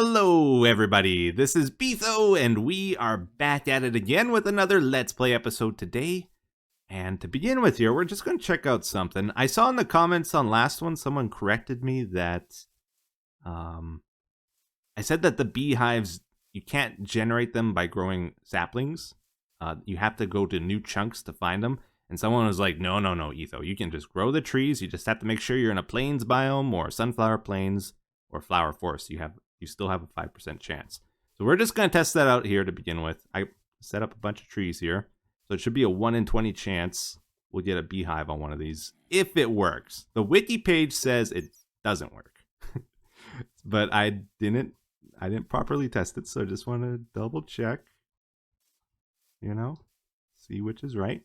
Hello everybody, this is Etho, and we are back at it again with another Let's Play episode today. And to begin with here, we're just going to check out something. I saw in the comments on last one, someone corrected me that I said that the beehives, you can't generate them by growing saplings. You have to go to new chunks to find them. And someone was like, no, Etho, you can just grow the trees. You just have to make sure you're in a plains biome or sunflower plains or flower forest. You still have a 5% chance. So we're just going to test that out here to begin with. I set up a bunch of trees here. So it should be a 1 in 20 chance we'll get a beehive on one of these, if it works. The wiki page says it doesn't work. But I didn't properly test it, so I just want to double check. You know, see which is right.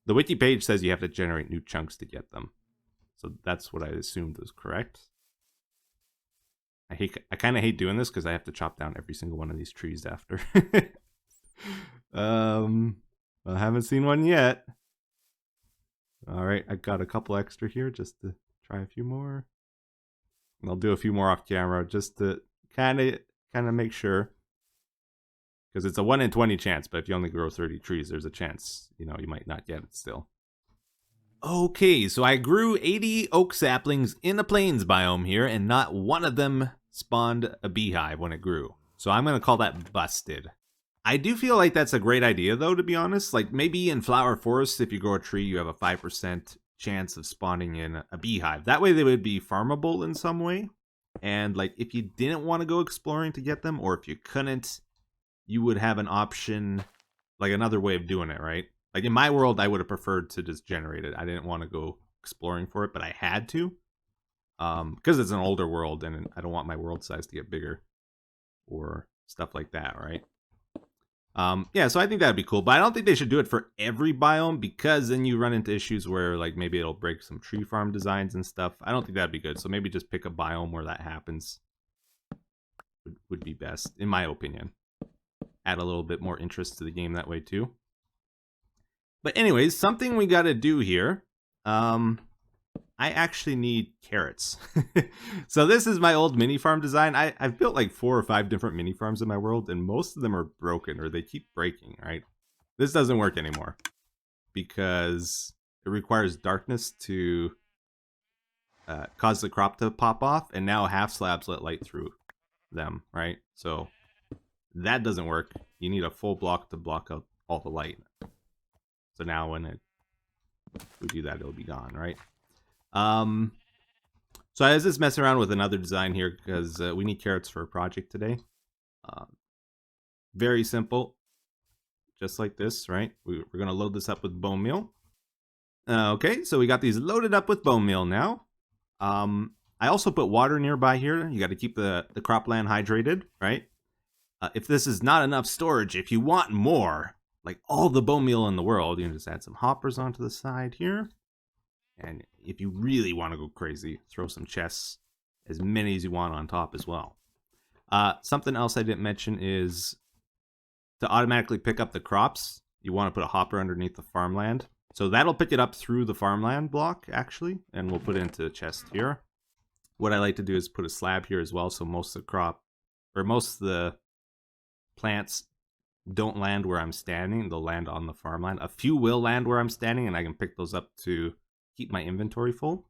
The wiki page says you have to generate new chunks to get them. So that's what I assumed was correct. I kind of hate doing this because I have to chop down every single one of these trees after. I haven't seen one yet. All right, I got a couple extra here just to try a few more. And I'll do a few more off camera just to kind of make sure, because it's a 1 in 20 chance. But if you only grow 30 trees, there's a chance you might not get it still. Okay, so I grew 80 oak saplings in a plains biome here, and not one of them spawned a beehive when it grew. So I'm going to call that busted. I do feel like that's a great idea, though, to be honest. Like, maybe in flower forests, if you grow a tree, you have a 5% chance of spawning in a beehive. That way they would be farmable in some way. And, like, if you didn't want to go exploring to get them, or if you couldn't, you would have an option, like another way of doing it, right? Like, in my world, I would have preferred to just generate it. I didn't want to go exploring for it, but I had to. Because it's an older world, and I don't want my world size to get bigger. Or stuff like that, right? Yeah, so I think that'd be cool. But I don't think they should do it for every biome, because then you run into issues where, like, maybe it'll break some tree farm designs and stuff. I don't think that'd be good. So maybe just pick a biome where that happens. Would be best, in my opinion. Add a little bit more interest to the game that way, too. But anyways, something we got to do here. I actually need carrots. So this is my old mini farm design. I've built like 4 or 5 different mini farms in my world, and most of them are broken, or they keep breaking, right? This doesn't work anymore because it requires darkness to cause the crop to pop off, and now half slabs let light through them, right? So that doesn't work. You need a full block to block out all the light. So now when we do that, it'll be gone, right? So I was just messing around with another design here because we need carrots for a project today. Very simple, just like this, right? We're going to load this up with bone meal. Okay, so we got these loaded up with bone meal now. I also put water nearby here. You got to keep the cropland hydrated, right? If this is not enough storage, if you want more, like all the bone meal in the world, you can just add some hoppers onto the side here. And if you really want to go crazy, throw some chests, as many as you want on top as well. Something else I didn't mention is to automatically pick up the crops, you want to put a hopper underneath the farmland. So that'll pick it up through the farmland block, actually, and we'll put it into a chest here. What I like to do is put a slab here as well, so most of the crop, or most of the plants don't land where I'm standing. They'll land on the farmland. A few will land where I'm standing, and I can pick those up to keep my inventory full,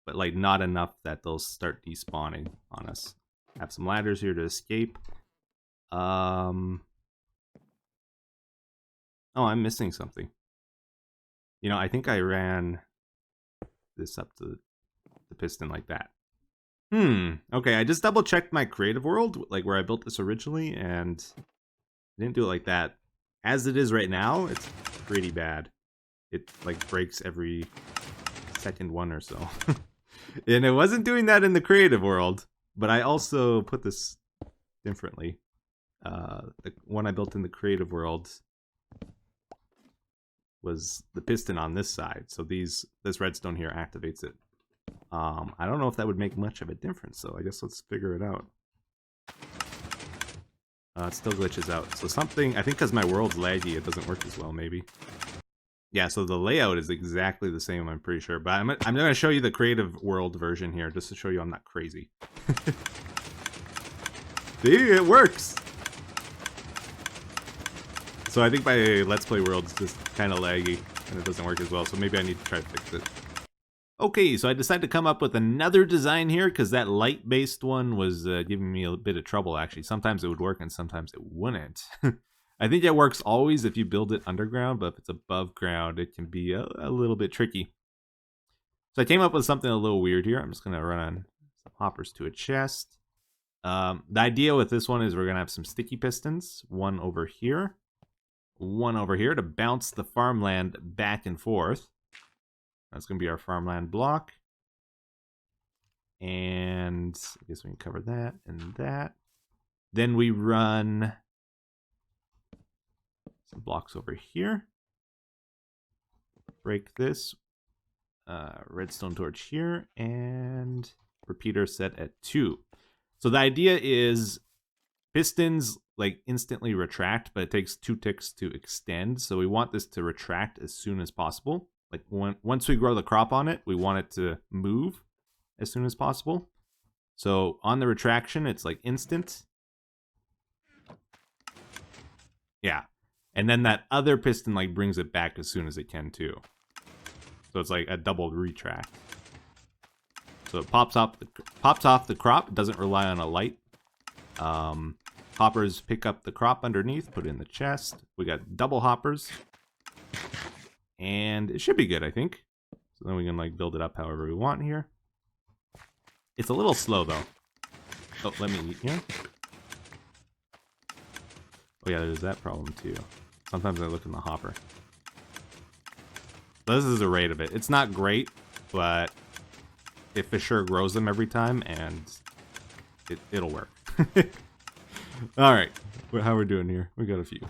but like not enough that they'll start despawning on us. Have some ladders here to escape. Oh, I'm missing something. I think I ran this up to the piston like that. Okay, I just double checked my creative world, like where I built this originally, and I didn't do it like that. As it is right now, it's pretty bad. It like breaks every second one or so. And it wasn't doing that in the creative world, but I also put this differently. The one I built in the creative world was the piston on this side, so this redstone here activates it. I don't know if that would make much of a difference, so I guess let's figure it out. It still glitches out. So something, I think because my world's laggy, it doesn't work as well, maybe. Yeah, so the layout is exactly the same, I'm pretty sure. But I'm going to show you the creative world version here, just to show you I'm not crazy. See, it works. So I think my Let's Play world's just kind of laggy, and it doesn't work as well, so maybe I need to try to fix it. Okay, so I decided to come up with another design here, because that light-based one was giving me a bit of trouble, actually. Sometimes it would work, and sometimes it wouldn't. I think it works always if you build it underground, but if it's above ground, it can be a little bit tricky. So I came up with something a little weird here. I'm just going to run on some hoppers to a chest. The idea with this one is we're going to have some sticky pistons, one over here to bounce the farmland back and forth. That's going to be our farmland block. And I guess we can cover that and that. Then we run some blocks over here. Break this. Redstone torch here, and repeater set at 2. So the idea is pistons like instantly retract, but it takes 2 ticks to extend. So we want this to retract as soon as possible. Like once we grow the crop on it, we want it to move as soon as possible. So on the retraction, it's like instant. Yeah. And then that other piston like brings it back as soon as it can too. So it's like a double retract. So it pops off the crop. It doesn't rely on a light. Hoppers pick up the crop underneath, put it in the chest. We got double hoppers. And it should be good, I think. So then we can like build it up however we want here. It's a little slow though. Oh, let me eat here. Oh yeah, there's that problem too. Sometimes I look in the hopper. This is a rate of it. It's not great, but it for sure grows them every time, and it'll work. All right, how we doing here? We got a few.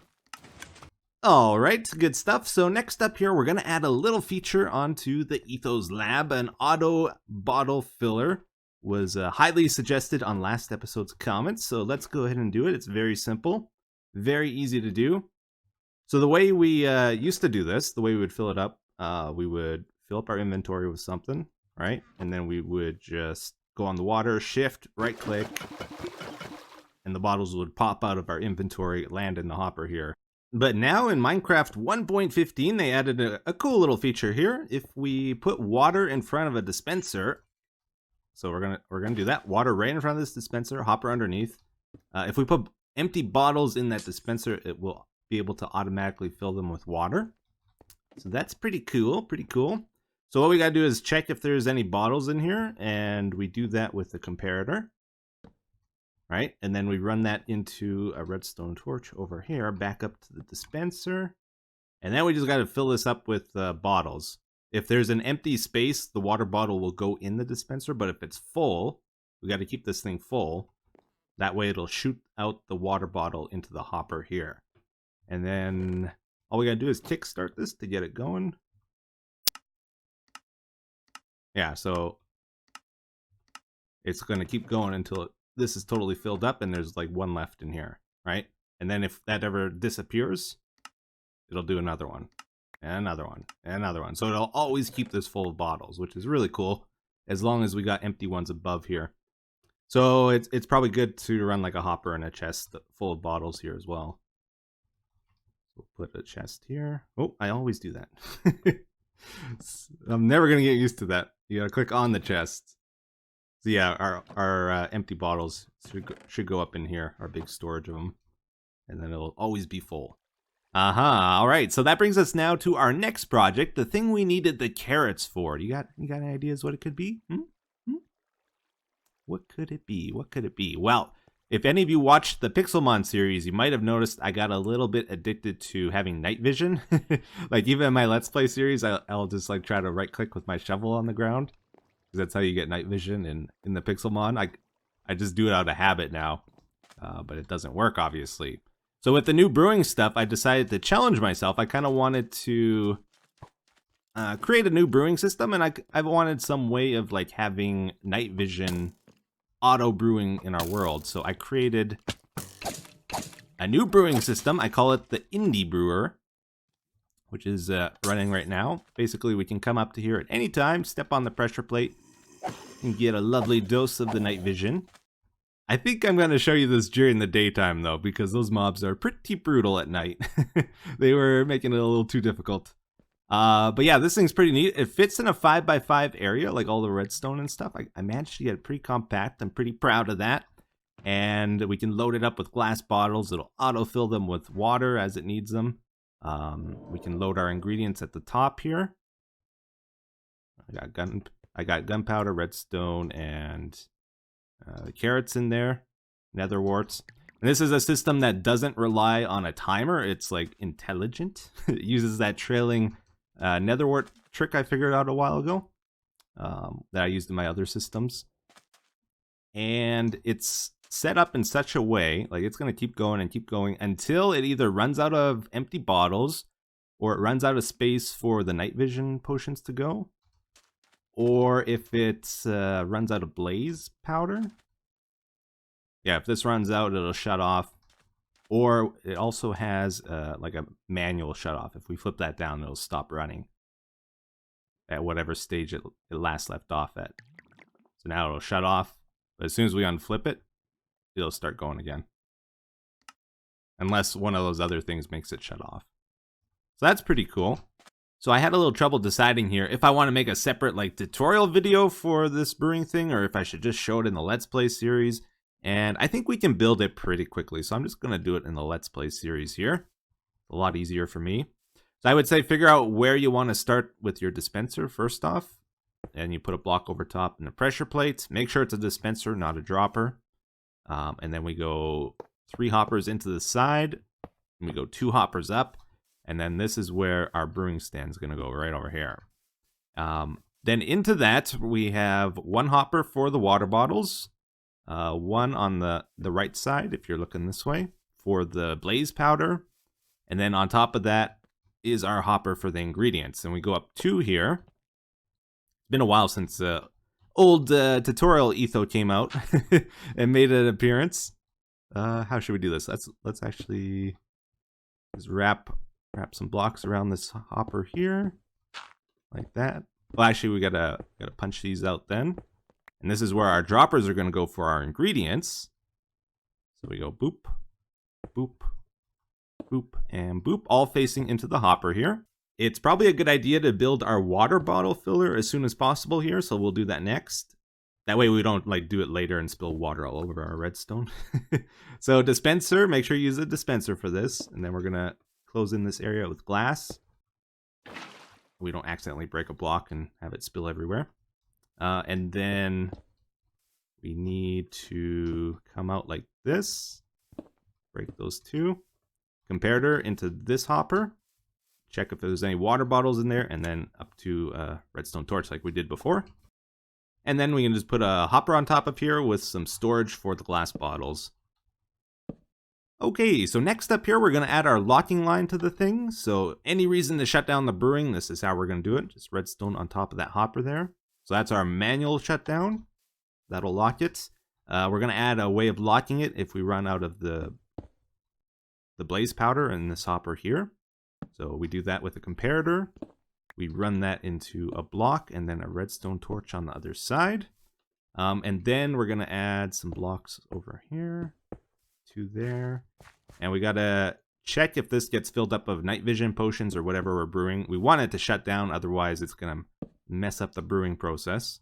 All right, good stuff. So next up here, we're gonna add a little feature onto the Etho's lab. An auto bottle filler was highly suggested on last episode's comments, so let's go ahead and do it. It's very simple, very easy to do. So the way we used to do this, the way we would fill it up, we would fill up our inventory with something, right? And then we would just go on the water, shift, right click, and the bottles would pop out of our inventory, land in the hopper here. But now in Minecraft 1.15, they added a cool little feature here. If we put water in front of a dispenser, so we're gonna do that, water right in front of this dispenser, hopper underneath. If we put empty bottles in that dispenser, it will be able to automatically fill them with water. So that's pretty cool, pretty cool. So what we gotta do is check if there's any bottles in here, and we do that with the comparator. Right, and then we run that into a redstone torch over here, back up to the dispenser. And then we just gotta fill this up with bottles. If there's an empty space, the water bottle will go in the dispenser, but if it's full, we gotta keep this thing full. That way it'll shoot out the water bottle into the hopper here. And then all we gotta do is kickstart this to get it going. Yeah, so it's gonna keep going until this is totally filled up and there's like one left in here, right? And then if that ever disappears, it'll do another one, and another one, and another one. So it'll always keep this full of bottles, which is really cool, as long as we got empty ones above here. So it's probably good to run like a hopper and a chest full of bottles here as well. We'll put a chest here. Oh, I always do that. I'm never gonna get used to that. You gotta click on the chest. So yeah, our empty bottles should go up in here, our big storage of them, and then it'll always be full. All right, so that brings us now to our next project, the thing we needed the carrots for. You got any ideas what it could be? What could it be? What could it be? Well, if any of you watched the Pixelmon series, you might have noticed I got a little bit addicted to having night vision. Like even in my Let's Play series, I'll just like try to right click with my shovel on the ground. Because that's how you get night vision in the Pixelmon. I just do it out of habit now. But it doesn't work, obviously. So with the new brewing stuff, I decided to challenge myself. I kind of wanted to create a new brewing system. And I wanted some way of like having night vision auto brewing in our world. So I created a new brewing system. I call it the Indie Brewer, which is running right now. Basically, we can come up to here at any time, step on the pressure plate, and get a lovely dose of the night vision. I think I'm going to show you this during the daytime, though, because those mobs are pretty brutal at night. They were making it a little too difficult. But yeah, this thing's pretty neat. It fits in a 5x5 area, like all the redstone and stuff. I managed to get it pretty compact. I'm pretty proud of that. And we can load it up with glass bottles. It'll autofill them with water as it needs them. We can load our ingredients at the top here. I got gunpowder, redstone, and carrots in there, nether warts. And this is a system that doesn't rely on a timer. It's like intelligent. It uses that trailing nether wart trick I figured out a while ago that I used in my other systems. And it's set up in such a way, like it's going to keep going and keep going until it either runs out of empty bottles or it runs out of space for the night vision potions to go. Or if it runs out of blaze powder. Yeah, if this runs out, it'll shut off. Or it also has like a manual shut off. If we flip that down, it'll stop running at whatever stage it last left off at. So now it'll shut off. But as soon as we unflip it, it'll start going again. Unless one of those other things makes it shut off. So that's pretty cool. So I had a little trouble deciding here if I want to make a separate like tutorial video for this brewing thing or if I should just show it in the Let's Play series. And I think we can build it pretty quickly. So I'm just going to do it in the Let's Play series here. A lot easier for me. So I would say figure out where you want to start with your dispenser first off. And you put a block over top and a pressure plate. Make sure it's a dispenser, not a dropper. And then we go 3 hoppers into the side. And we go 2 hoppers up. And then this is where our brewing stand is going to go, right over here. Then into that, we have 1 hopper for the water bottles. 1 on the right side, if you're looking this way, for the blaze powder. And then on top of that is our hopper for the ingredients. And we go up 2 here. It's been a while since old tutorial Etho came out and made an appearance. How should we do this? Let's actually just wrap some blocks around this hopper here, like that. Well, actually, we gotta punch these out then. And this is where our droppers are gonna go for our ingredients. So we go boop, boop, boop, and boop, all facing into the hopper here. It's probably a good idea to build our water bottle filler as soon as possible here, so we'll do that next. That way we don't like do it later and spill water all over our redstone. So dispenser, make sure you use a dispenser for this, and then we're gonna close in this area with glass. We don't accidentally break a block and have it spill everywhere. And then we need to come out like this. Break those 2. Comparator into this hopper. Check if there's any water bottles in there, and then up to a redstone torch like we did before. And then we can just put a hopper on top of here with some storage for the glass bottles. Okay, so next up here, we're going to add our locking line to the thing. So any reason to shut down the brewing, this is how we're going to do it. Just redstone on top of that hopper there. So that's our manual shutdown. That'll lock it. We're going to add a way of locking it if we run out of the blaze powder in this hopper here. So we do that with a comparator. We run that into a block and then a redstone torch on the other side. And then we're going to add some blocks over here. 2 there. And we gotta check if this gets filled up of night vision potions or whatever we're brewing. We want it to shut down, otherwise it's gonna mess up the brewing process.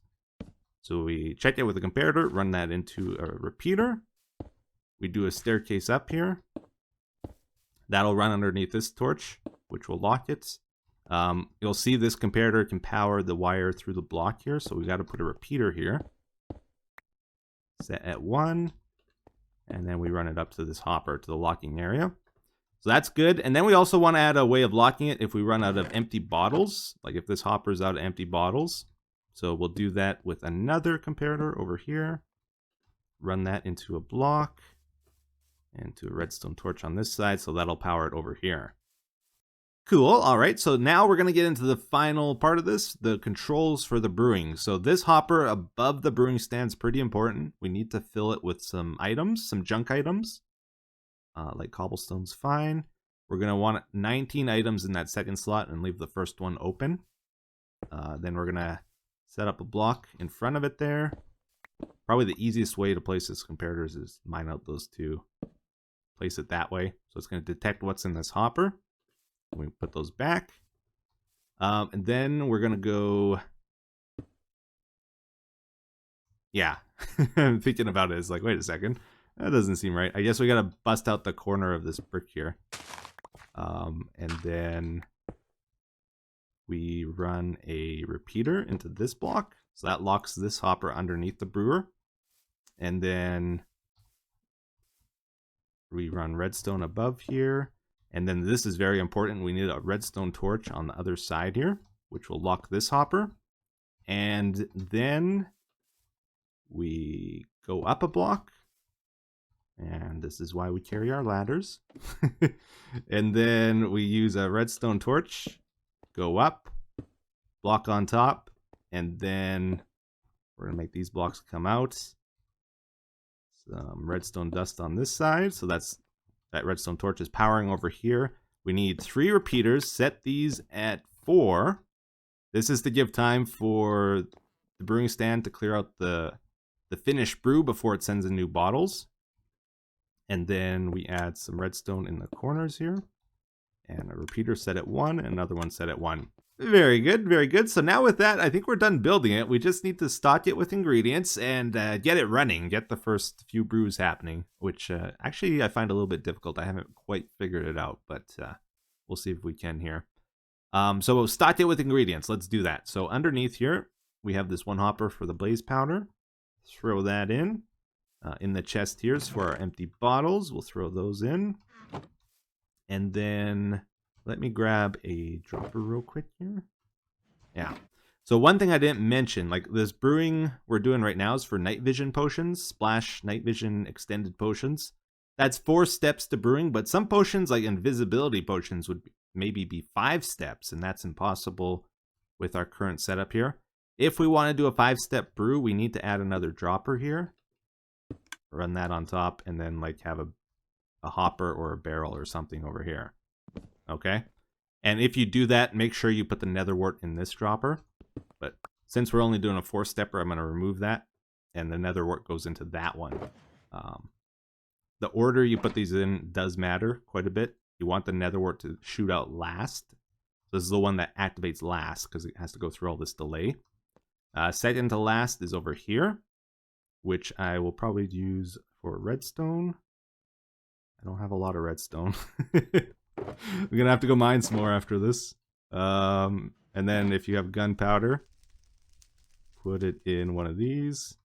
So we check it with a comparator, run that into a repeater. We do a staircase up here. That'll run underneath this torch, which will lock it. You'll see this comparator can power the wire through the block here, so we gotta put a repeater here. Set at 1. And then we run it up to this hopper, to the locking area. So that's good. And then we also want to add a way of locking it if we run out of empty bottles. Like if this hopper's out of empty bottles. So we'll do that with another comparator over here. Run that into a block. And to a redstone torch on this side. So that'll power it over here. Cool. All right. So now we're going to get into the final part of this, the controls for the brewing. So this hopper above the brewing stand is pretty important. We need to fill it with some items, some junk items, like cobblestone's fine. We're going to want 19 items in that second slot and leave the first one open. Then we're going to set up a block in front of it there. probably the easiest way to place this comparators is mine out those two. Place it that way. So it's going to detect what's in this hopper. We put those back. And then we're going to go... Yeah, I'm thinking about it. It's like, wait a second. That doesn't seem right. I guess we got to bust out the corner of this brick here. And then we run a repeater into this block. So that locks this hopper underneath the brewer. And then we run redstone above here. And then this is very important. We need a redstone torch on the other side here, which will lock this hopper. And then we go up a block. And this is why we carry our ladders. And then we use a redstone torch, go up, block on top, and then we're going to make these blocks come out. Some redstone dust on this side. So that redstone torch is powering over here. We need 3 repeaters. Set these at 4. This is to give time for the brewing stand to clear out the finished brew before it sends in new bottles. And then we add some redstone in the corners here. And a repeater set at 1, and another one set at 1. Very good, very good. So now with that, I think we're done building it. We just need to stock it with ingredients and get it running. Get the first few brews happening, which actually I find a little bit difficult. I haven't quite figured it out, but we'll see if we can here. So we'll stock it with ingredients. Let's do that. So underneath here, we have this 1 hopper for the blaze powder. Throw that in. In the chest here is for our empty bottles. We'll throw those in. And then let me grab a dropper real quick here. Yeah. So one thing I didn't mention, like this brewing we're doing right now is for night vision potions, splash night vision extended potions. That's 4 steps to brewing, but some potions like invisibility potions would maybe be 5 steps, and that's impossible with our current setup here. If we want to do a 5-step brew, we need to add another dropper here. Run that on top, and then like have a hopper or a barrel or something over here. Okay? And if you do that, make sure you put the nether wart in this dropper. But since we're only doing a 4-stepper, I'm going to remove that. And the nether wart goes into that one. The order you put these in does matter quite a bit. You want the nether wart to shoot out last. This is the one that activates last because it has to go through all this delay. Second to last is over here, which I will probably use for redstone. I don't have a lot of redstone. I'm going to have to go mine some more after this. And then if you have gunpowder, put it in one of these.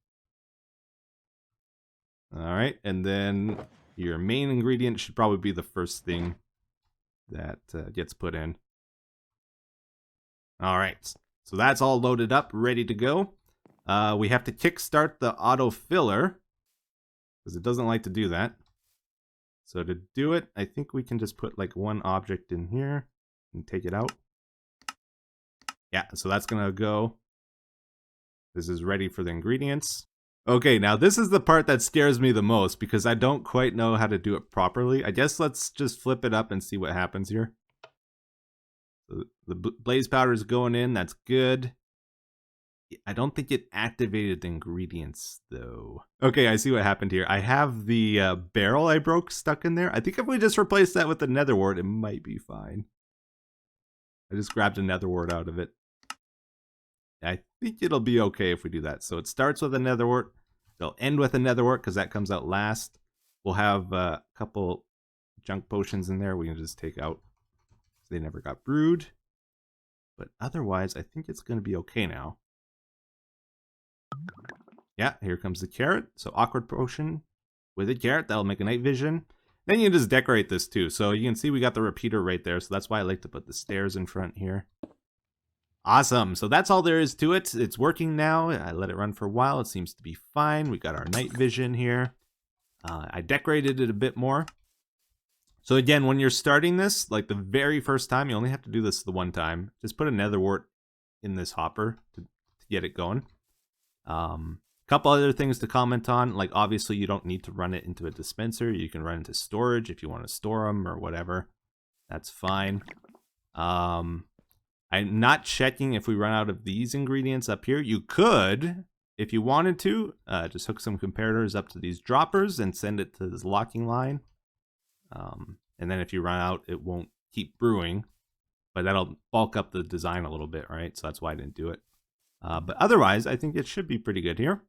Alright, and then your main ingredient should probably be the first thing that gets put in. Alright, so that's all loaded up, ready to go. We have to kickstart the auto filler, because it doesn't like to do that. So to do it, I think we can just put like one object in here and take it out. Yeah, so that's gonna go. This is ready for the ingredients. Okay, now this is the part that scares me the most because I don't quite know how to do it properly. I guess let's just flip it up and see what happens here. So the blaze powder is going in, that's good. I don't think it activated the ingredients though. Okay, I see what happened here. I have the barrel I broke stuck in there. I think if we just replace that with the nether wart, it might be fine. I just grabbed a nether wart out of it. I think it'll be okay if we do that. So it starts with a nether wart. They'll end with a nether wart because that comes out last. We'll have a couple junk potions in there we can just take out. They never got brewed. But otherwise, I think it's going to be okay now. Yeah, here comes the carrot. So awkward potion with a carrot. That'll make a night vision. Then you can just decorate this too. So you can see we got the repeater right there. So that's why I like to put the stairs in front here. Awesome. So that's all there is to it. It's working now. I let it run for a while. It seems to be fine. We got our night vision here. I decorated it a bit more. So again, when you're starting this, like the very first time, you only have to do this the one time. Just put a nether wart in this hopper to get it going. Couple other things to comment on. Like obviously you don't need to run it into a dispenser. You can run into storage if you want to store them or whatever. That's fine. I'm not checking if we run out of these ingredients up here. You could, if you wanted to, just hook some comparators up to these droppers and send it to this locking line. And then if you run out, it won't keep brewing, but that'll bulk up the design a little bit, right? So that's why I didn't do it. But otherwise, I think it should be pretty good here.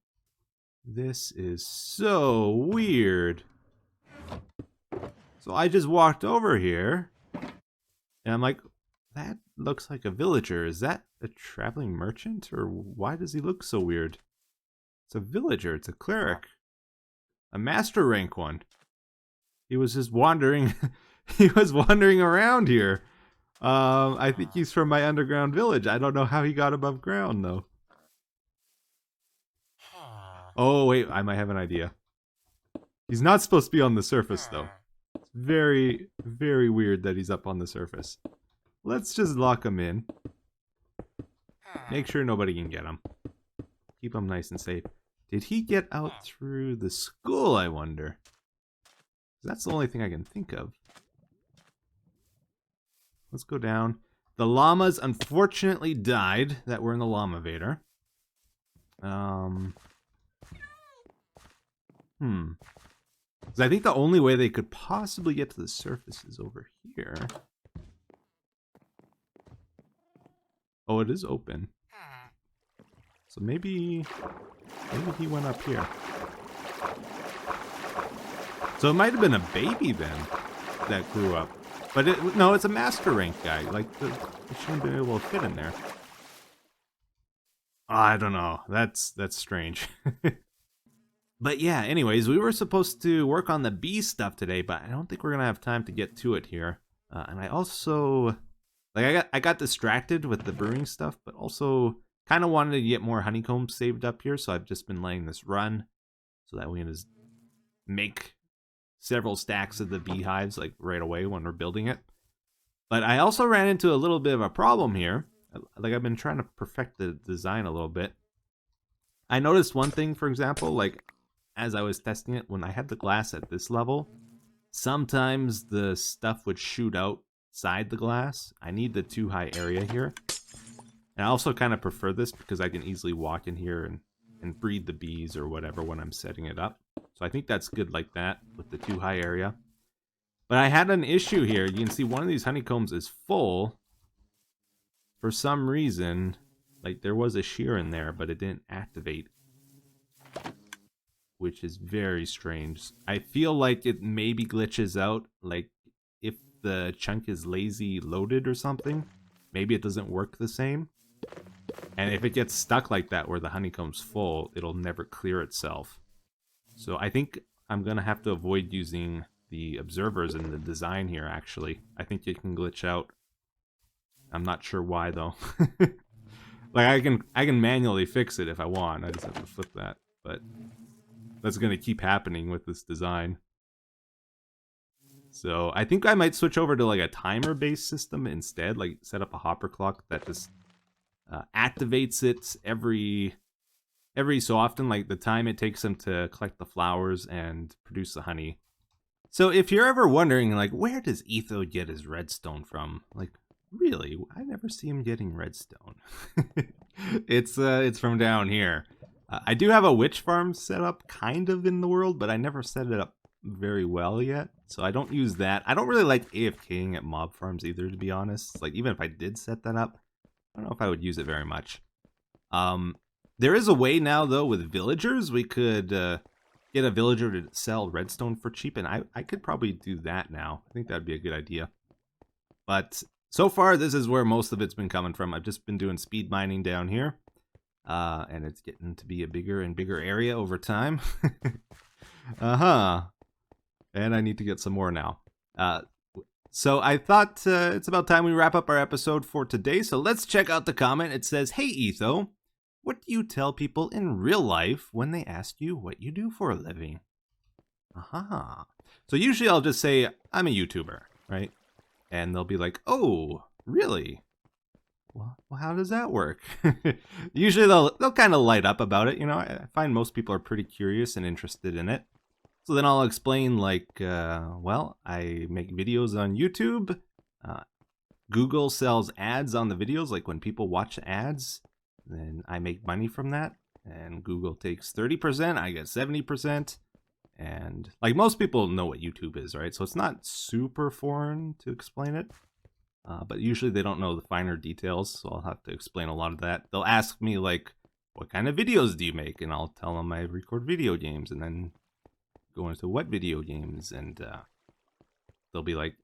This is so weird. So I just walked over here, and I'm like, that looks like a villager. Is that a traveling merchant? Or why does he look so weird? It's a villager. It's a cleric. A master rank one. He was just wandering. He was wandering around here. I think he's from my underground village. I don't know how he got above ground, though. Oh, wait. I might have an idea. He's not supposed to be on the surface, though. It's very, very weird that he's up on the surface. Let's just lock him in. Make sure nobody can get him. Keep him nice and safe. Did he get out through the school, I wonder? That's the only thing I can think of. Let's go down. The llamas unfortunately died that were in the llama-vator. Because I think the only way they could possibly get to the surface is over here. Oh, it is open. So maybe he went up here. So it might have been a baby then that grew up. But no, it's a master rank guy. Like, it shouldn't have been able to fit in there. I don't know. That's strange. But yeah, anyways, we were supposed to work on the bee stuff today, but I don't think we're gonna have time to get to it here. And I also, like, I got distracted with the brewing stuff, but also kind of wanted to get more honeycombs saved up here, so I've just been letting this run so that we can just make several stacks of the beehives like right away when we're building it. But I also ran into a little bit of a problem here. Like, I've been trying to perfect the design a little bit. I noticed one thing, for example, like as I was testing it, when I had the glass at this level, sometimes the stuff would shoot outside the glass. I need the too high area here. And I also kind of prefer this because I can easily walk in here and breed the bees or whatever when I'm setting it up. So I think that's good like that with the too high area. But I had an issue here. You can see one of these honeycombs is full. For some reason, like there was a shear in there, but it didn't activate. Which is very strange. I feel like it maybe glitches out. Like if the chunk is lazy loaded or something, maybe it doesn't work the same. And if it gets stuck like that where the honeycomb's full, it'll never clear itself. So I think I'm going to have to avoid using the observers in the design here, actually. I think it can glitch out. I'm not sure why, though. Like, I can manually fix it if I want. I just have to flip that. But that's going to keep happening with this design. So I think I might switch over to like a timer-based system instead. Like set up a hopper clock that just activates it every so often, like the time it takes them to collect the flowers and produce the honey. So if you're ever wondering, like, where does Etho get his redstone from? Like, really, I never see him getting redstone. It's from down here. I do have a witch farm set up kind of in the world, but I never set it up very well yet. So I don't use that. I don't really like AFKing at mob farms either, to be honest. Like, even if I did set that up, I don't know if I would use it very much. There is a way now, though, with villagers. We could get a villager to sell redstone for cheap, and I could probably do that now. I think that'd be a good idea. But so far, this is where most of it's been coming from. I've just been doing speed mining down here. And it's getting to be a bigger and bigger area over time. And I need to get some more now. So I thought it's about time we wrap up our episode for today. So let's check out the comment. It says, "Hey Etho, what do you tell people in real life when they ask you what you do for a living?" So usually I'll just say, I'm a YouTuber, right? And they'll be like, "Oh, really? Well, how does that work?" Usually they'll kind of light up about it. You know, I find most people are pretty curious and interested in it. So then I'll explain, like, well, I make videos on YouTube. Google sells ads on the videos, like when people watch ads, then I make money from that. and Google takes 30%, I get 70%. And like most people know what YouTube is, right? So it's not super foreign to explain it. But usually they don't know the finer details, so I'll have to explain a lot of that. They'll ask me like, what kind of videos do you make? And I'll tell them I record video games, and then go into what video games, and they'll be like,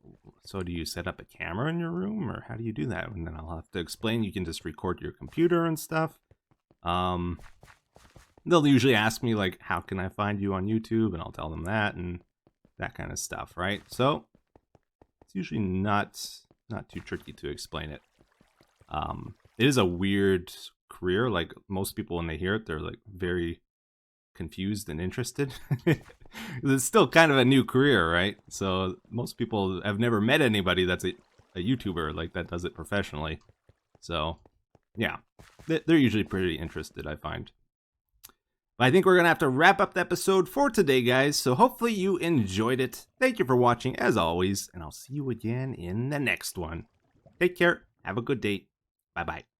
so do you set up a camera in your room, or how do you do that? And then I'll have to explain you can just record your computer and stuff. They'll usually ask me like, how can I find you on YouTube? And I'll tell them that and that kind of stuff, right? So it's usually not too tricky to explain it. It is a weird career. Like most people, when they hear it, they're like very confused and interested. It's still kind of a new career, right? So most people have never met anybody that's a YouTuber like that does it professionally. So yeah, they're usually pretty interested, I find. But I think we're gonna have to wrap up the episode for today, guys. So hopefully you enjoyed it. Thank you for watching as always, and I'll see you again in the next one. Take care. Have a good day. Bye-bye.